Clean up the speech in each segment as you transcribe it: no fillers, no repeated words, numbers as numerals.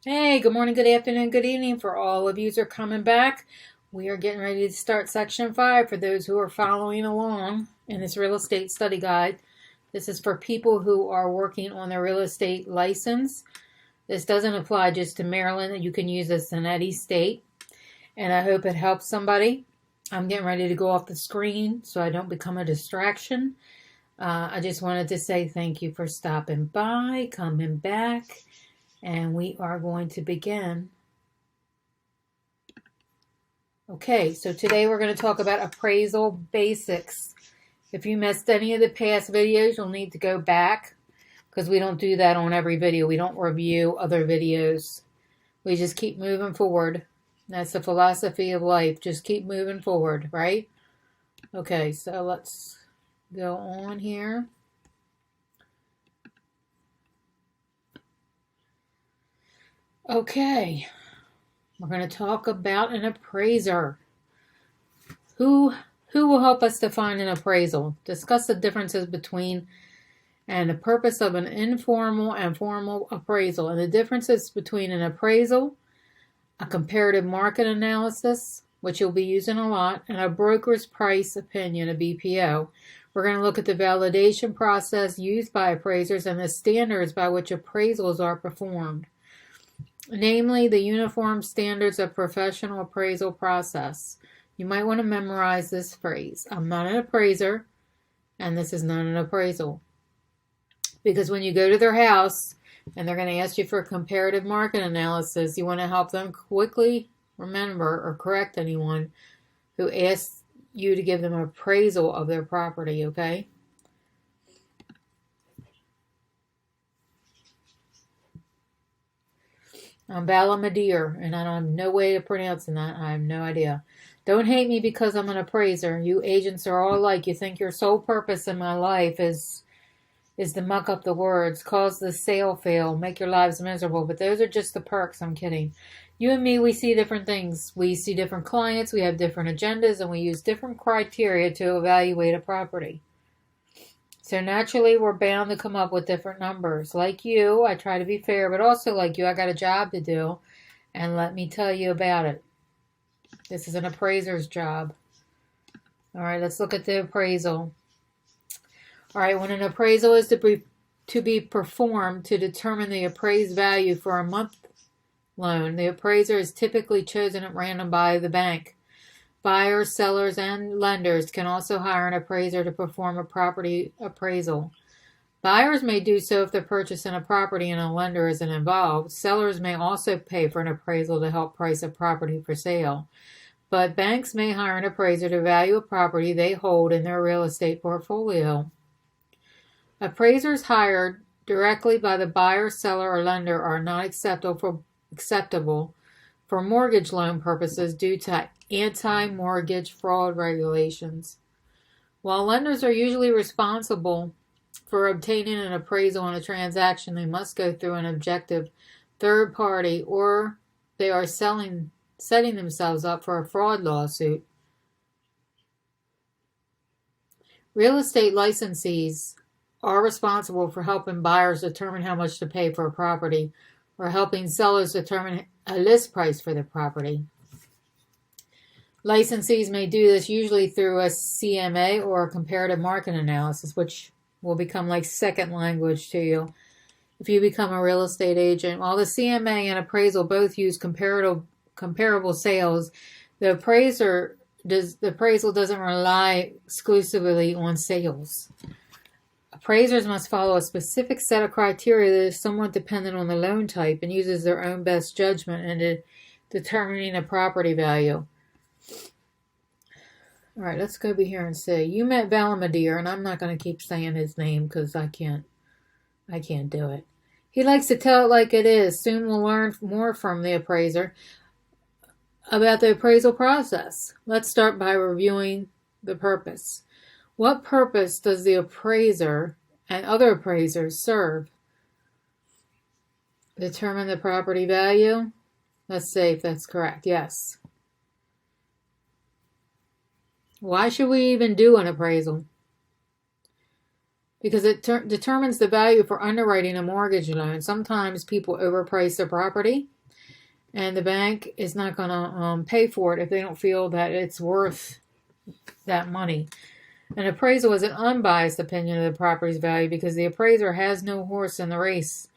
Hey, good morning, good afternoon, good evening for all of you who are coming back. We are getting ready to start section 5 for those who are following along in this real estate study guide. This is for people who are working on their real estate license. This doesn't apply just to Maryland. You can use this in any state. And I hope it helps somebody. I'm getting ready to go off the screen so I don't become a distraction. I just wanted to say thank you for stopping by, coming back. And we are going to begin. Okay, so today we're going to talk about appraisal basics. If you missed any of the past videos, you'll need to go back because we don't do that on every video. We don't review other videos. We just keep moving forward. That's the philosophy of life. Just keep moving forward, right? Okay, so let's go on here. Okay, we're going to talk about an appraiser. Who will help us define an appraisal? Discuss the differences between and the purpose of an informal and formal appraisal, and the differences between an appraisal, a comparative market analysis, which you'll be using a lot, and a broker's price opinion, a BPO. We're going to look at the validation process used by appraisers and the standards by which appraisals are performed. Namely, the uniform standards of professional appraisal process. You might want to memorize this phrase. I'm not an appraiser, and this is not an appraisal. Because when you go to their house and they're going to ask you for a comparative market analysis, you want to help them quickly remember or correct anyone who asks you to give them an appraisal of their property, okay? I'm Balamadir, and I don't have no way of pronouncing that. I have no idea. Don't hate me because I'm an appraiser. You agents are all alike. You think your sole purpose in my life is to muck up the words, cause the sale fail, make your lives miserable. But those are just the perks. I'm kidding. You and me, we see different things. We see different clients. We have different agendas, and we use different criteria to evaluate a property. So naturally, we're bound to come up with different numbers. Like you, I try to be fair, but also like you, I got a job to do, and let me tell you about it. This is an appraiser's job. All right, let's look at the appraisal. All right, when an appraisal is to be performed to determine the appraised value for a month loan, the appraiser is typically chosen at random by the bank. Buyers, sellers, and lenders can also hire an appraiser to perform a property appraisal. Buyers may do so if they're purchasing a property and a lender isn't involved. Sellers may also pay for an appraisal to help price a property for sale. But banks may hire an appraiser to value a property they hold in their real estate portfolio. Appraisers hired directly by the buyer, seller, or lender are not acceptable for mortgage loan purposes due to anti-mortgage fraud regulations. While lenders are usually responsible for obtaining an appraisal on a transaction, they must go through an objective third party or they are setting themselves up for a fraud lawsuit. Real estate licensees are responsible for helping buyers determine how much to pay for a property or helping sellers determine a list price for the property. Licensees may do this usually through a CMA or a comparative market analysis, which will become like second language to you if you become a real estate agent. While the CMA and appraisal both use comparable sales, the appraisal doesn't rely exclusively on sales. Appraisers must follow a specific set of criteria that is somewhat dependent on the loan type and uses their own best judgment in determining a property value. All right, let's go over here and say you met Balamadir, and I'm not going to keep saying his name because I can't do it. He likes to tell it like it is. Soon we'll learn more from the appraiser about the appraisal process. Let's start by reviewing the purpose. What purpose does the appraiser and other appraisers serve? Determine the property value? Let's see if that's correct. Yes. Why should we even do an appraisal? because it determines the value for underwriting a mortgage loan. Sometimes people overprice their property, and the bank is not going to pay for it if they don't feel that it's worth that money. An appraisal is an unbiased opinion of the property's value because the appraiser has no horse in the race.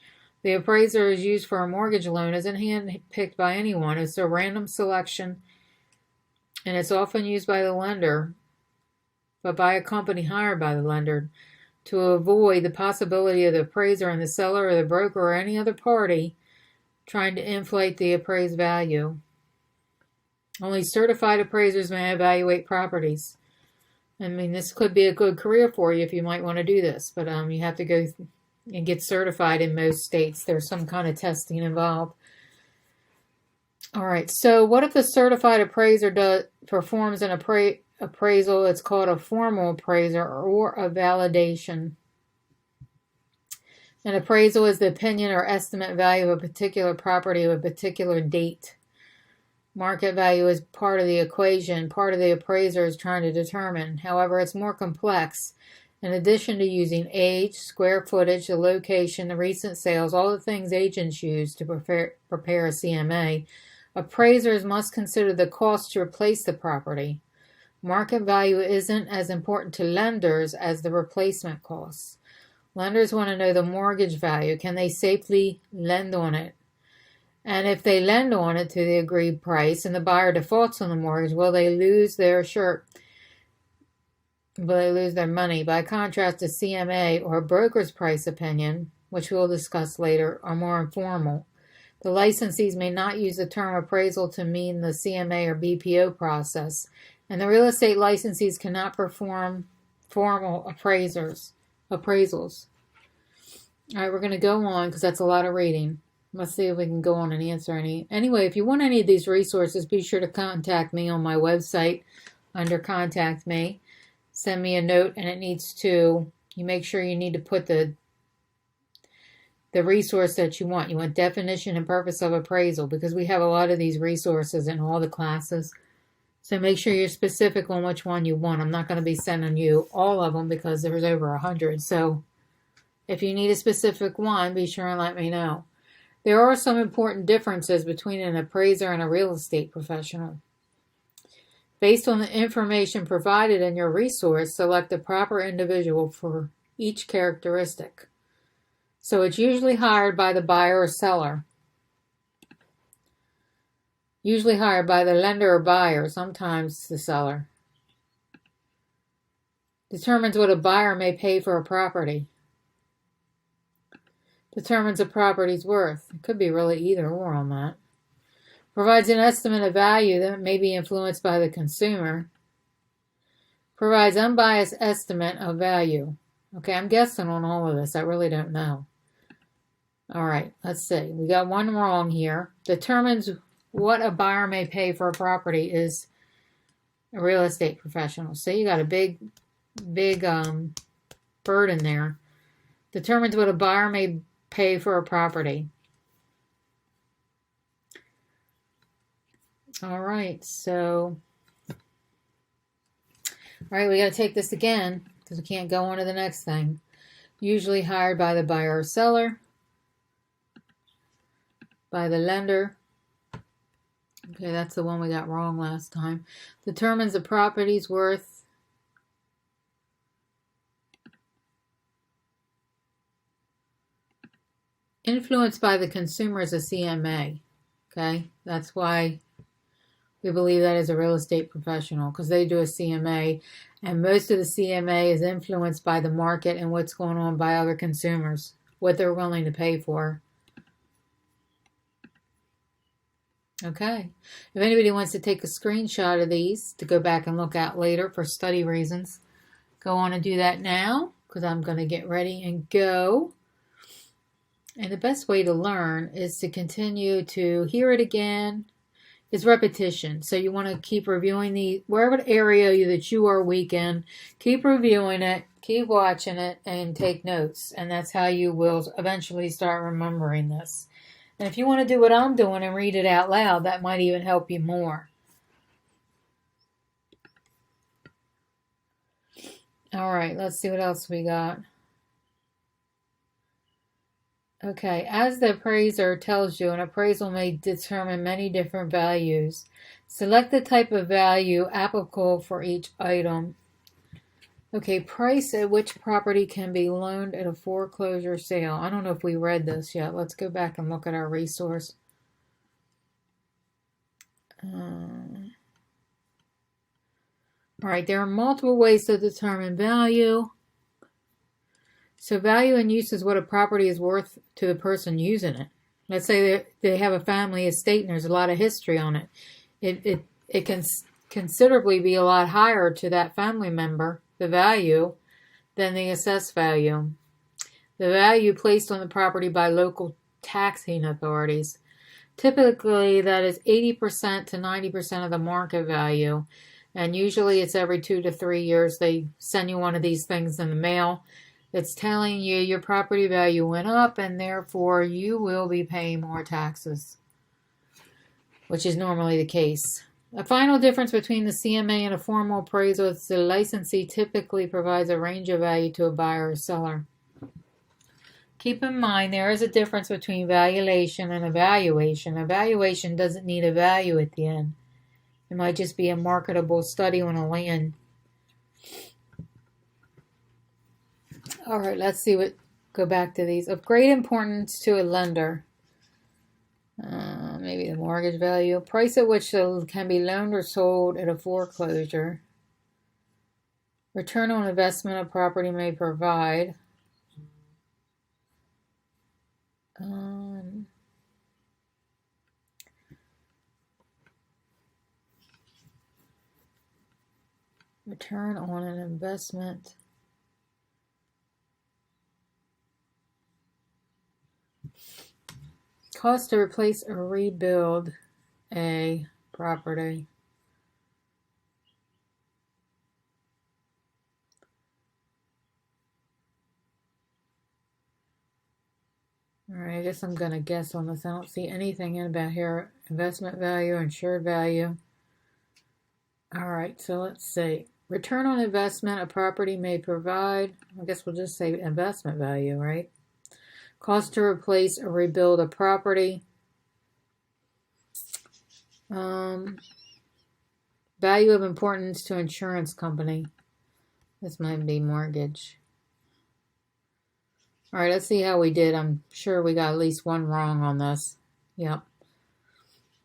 The appraiser is used for a mortgage loan isn't handpicked by anyone. It's a random selection, and it's often used by the lender, but by a company hired by the lender, to avoid the possibility of the appraiser and the seller or the broker or any other party trying to inflate the appraised value. Only certified appraisers may evaluate properties. I mean, this could be a good career for you if you might want to do this, but you have to go and get certified in most states. There's some kind of testing involved. All right, so what if the certified appraiser performs an appraisal? It's called a formal appraiser or a validation. An appraisal is the opinion or estimate value of a particular property of a particular date. Market value is part of the equation. Part of the appraiser is trying to determine. However, it's more complex. In addition to using age, square footage, the location, the recent sales, all the things agents use to prepare a CMA, appraisers must consider the cost to replace the property. Market value isn't as important to lenders as the replacement costs. Lenders want to know the mortgage value. Can they safely lend on it? And if they lend on it to the agreed price and the buyer defaults on the mortgage, will they lose their money? By contrast, a CMA or a broker's price opinion, which we'll discuss later, are more informal. The licensees may not use the term appraisal to mean the CMA or BPO process, and the real estate licensees cannot perform formal appraisals. All right, we're going to go on because that's a lot of reading. Let's see if we can go on and answer any. Anyway, if you want any of these resources, be sure to contact me on my website under Contact Me. Send me a note, and you make sure you need to put the resource that you want. You want definition and purpose of appraisal because we have a lot of these resources in all the classes. So make sure you're specific on which one you want. I'm not going to be sending you all of them because there's over 100. So if you need a specific one, be sure and let me know. There are some important differences between an appraiser and a real estate professional. Based on the information provided in your resource, select the proper individual for each characteristic. So it's usually hired by the buyer or seller. Usually hired by the lender or buyer, sometimes the seller. Determines what a buyer may pay for a property. Determines a property's worth. It could be really either or on that. Provides an estimate of value that may be influenced by the consumer. Provides unbiased estimate of value. Okay, I'm guessing on all of this. I really don't know. All right, let's see. We got one wrong here. Determines what a buyer may pay for a property is a real estate professional. So you got a big bird in there. Determines what a buyer may pay for a property. All right, we got to take this again because we can't go on to the next thing. Usually hired by the buyer or seller, by the lender. Okay, that's the one we got wrong last time. Determines the property's worth. Influenced by the consumer is a CMA. Okay, that's why we believe that is a real estate professional because they do a CMA, and most of the CMA is influenced by the market and what's going on by other consumers, what they're willing to pay for. Okay, if anybody wants to take a screenshot of these to go back and look at later for study reasons, go on and do that now because I'm going to get ready and go. And the best way to learn is to continue to hear it again. It's repetition. So you want to keep reviewing wherever area that you are weak in, keep reviewing it, keep watching it, and take notes. And that's how you will eventually start remembering this. And if you want to do what I'm doing and read it out loud, that might even help you more. All right, let's see what else we got. Okay, as the appraiser tells you, an appraisal may determine many different values. Select the type of value applicable for each item. Okay, price at which property can be loaned at a foreclosure sale. I don't know if we read this yet. Let's go back and look at our resource. All right, there are multiple ways to determine value. So value in use is what a property is worth to the person using it. Let's say they have a family estate and there's a lot of history on it. It can considerably be a lot higher to that family member, the value, than the assessed value. The value placed on the property by local taxing authorities. Typically, that is 80% to 90% of the market value. And usually it's every 2 to 3 years they send you one of these things in the mail. It's telling you your property value went up and therefore you will be paying more taxes, which is normally the case. A final difference between the CMA and a formal appraisal is the licensee typically provides a range of value to a buyer or seller. Keep in mind there is a difference between valuation and evaluation. Evaluation doesn't need a value at the end. It might just be a marketable study on a land. All right, let's see go back to these. Of great importance to a lender. Maybe the mortgage value. Price at which can be loaned or sold at a foreclosure. Return on investment a property may provide. Return on an investment. Cost to replace or rebuild a property. All right, I guess I'm going to guess on this. I don't see anything in about here. Investment value, insured value. All right, so let's see. Return on investment a property may provide. I guess we'll just say investment value, right? Cost to replace or rebuild a property. Value of importance to insurance company. This might be mortgage. All right, let's see how we did. I'm sure we got at least one wrong on this. Yep.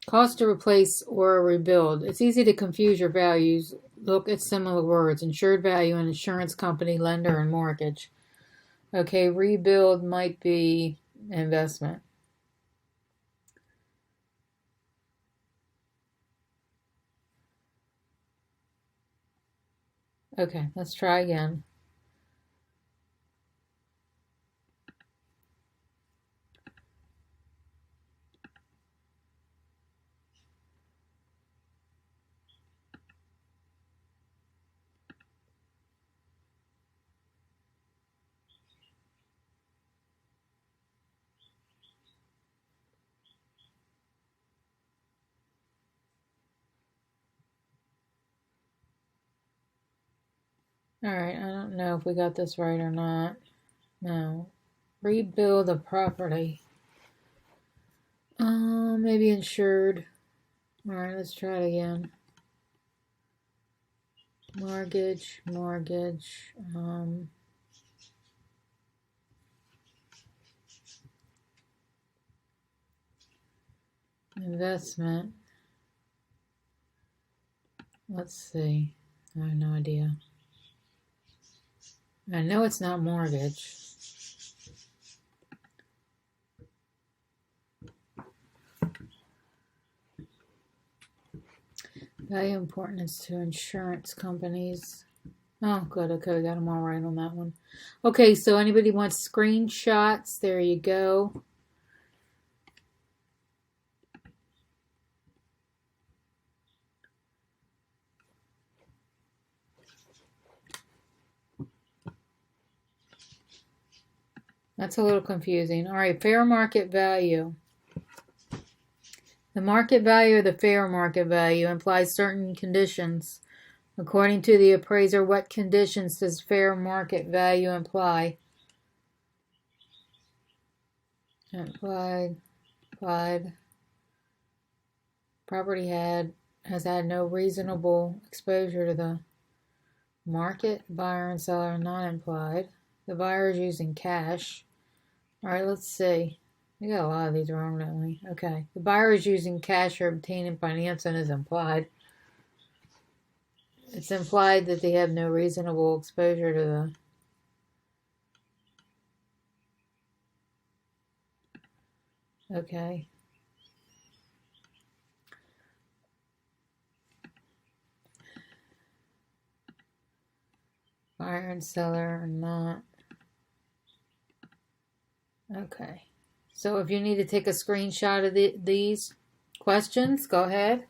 Cost to replace or rebuild. It's easy to confuse your values. Look at similar words. Insured value and insurance company, lender, and mortgage. Okay, rebuild might be investment. Okay, let's try again. All right, I don't know if we got this right or not. No. Rebuild a property. Maybe insured. All right, let's try it again. Mortgage. Investment. Let's see. I have no idea. I know it's not mortgage. Value importance to insurance companies. Oh, good. Okay, we got them all right on that one. Okay, so anybody wants screenshots? There you go. That's a little confusing. All right, fair market value. The market value or the fair market value implies certain conditions. According to the appraiser, what conditions does fair market value imply? Implied. Property has had no reasonable exposure to the market. Buyer and seller not implied. The buyer is using cash. All right, let's see. We got a lot of these wrong, don't we? Okay. The buyer is using cash or obtaining financing is implied. It's implied that they have no reasonable exposure to the... Okay. Buyer and seller are not. Okay. So if you need to take a screenshot of these questions, go ahead.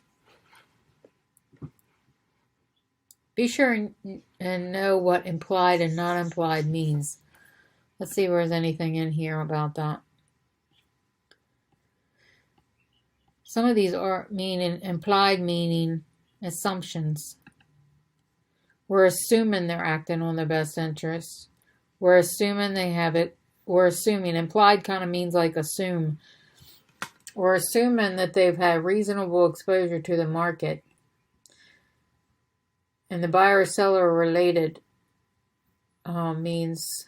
Be sure and know what implied and not implied means. Let's see if there's anything in here about that. Some of these are implied meaning assumptions. We're assuming they're acting on their best interests. We're assuming they have it. We're assuming. Implied kind of means like assume. We're assuming that they've had reasonable exposure to the market. And the buyer seller related means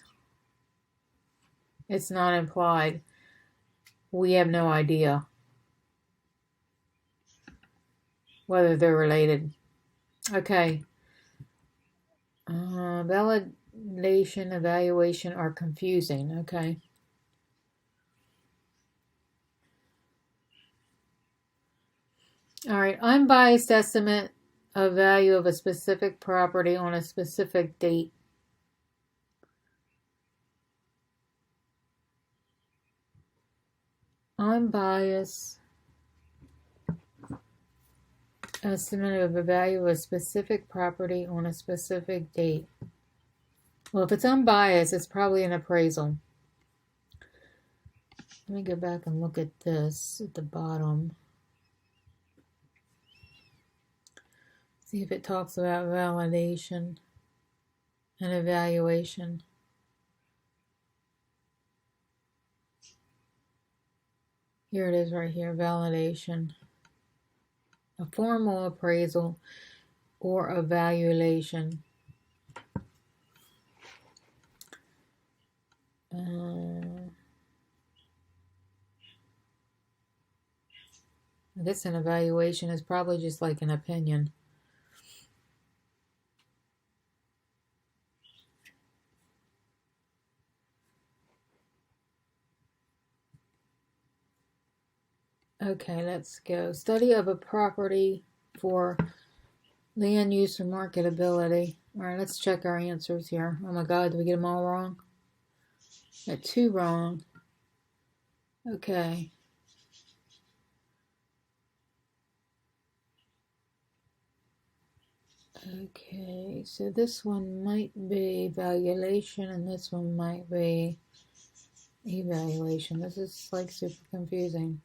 it's not implied. We have no idea whether they're related. Okay. Validation, evaluation are confusing. Okay. All right. Unbiased estimate of value of a specific property on a specific date. Unbiased estimate of the value of a specific property on a specific date. Well, if it's unbiased, it's probably an appraisal. Let me go back and look at this at the bottom. See if it talks about validation and evaluation. Here it is right here, validation. A formal appraisal or evaluation. I guess an evaluation is probably just like an opinion. Okay, let's go. Study of a property for land use or marketability. All right, let's check our answers here. Oh my God, did we get them all wrong? Got 2 wrong. Okay. Okay, so this one might be valuation and this one might be evaluation. This is like super confusing.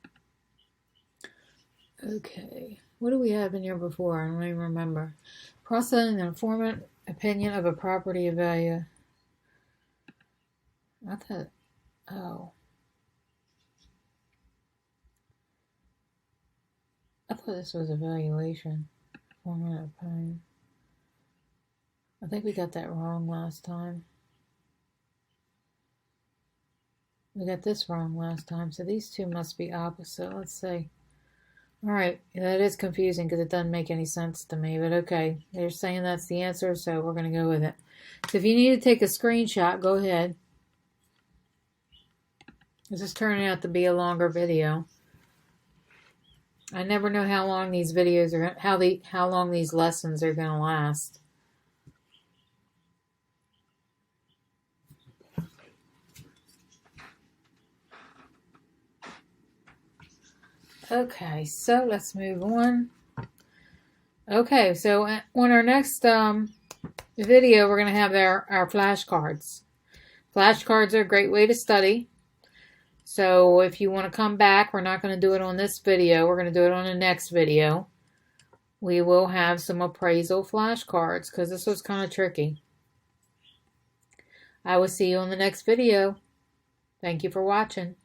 Okay, what do we have in here before? I don't even remember. Process and informed opinion of a property value. I thought, I thought this was evaluation. Format opinion. I think we got that wrong last time. We got this wrong last time, so these two must be opposite. Let's see. All right, that is confusing because it doesn't make any sense to me, but okay. They're saying that's the answer, so we're going to go with it. So if you need to take a screenshot, go ahead. This is turning out to be a longer video. I never know how long these videos are, how long these lessons are going to last. Okay, so let's move on. Okay, so on our next video, we're going to have our flashcards. Flashcards are a great way to study. So if you want to come back, we're not going to do it on this video. We're going to do it on the next video. We will have some appraisal flashcards because this was kind of tricky. I will see you on the next video. Thank you for watching.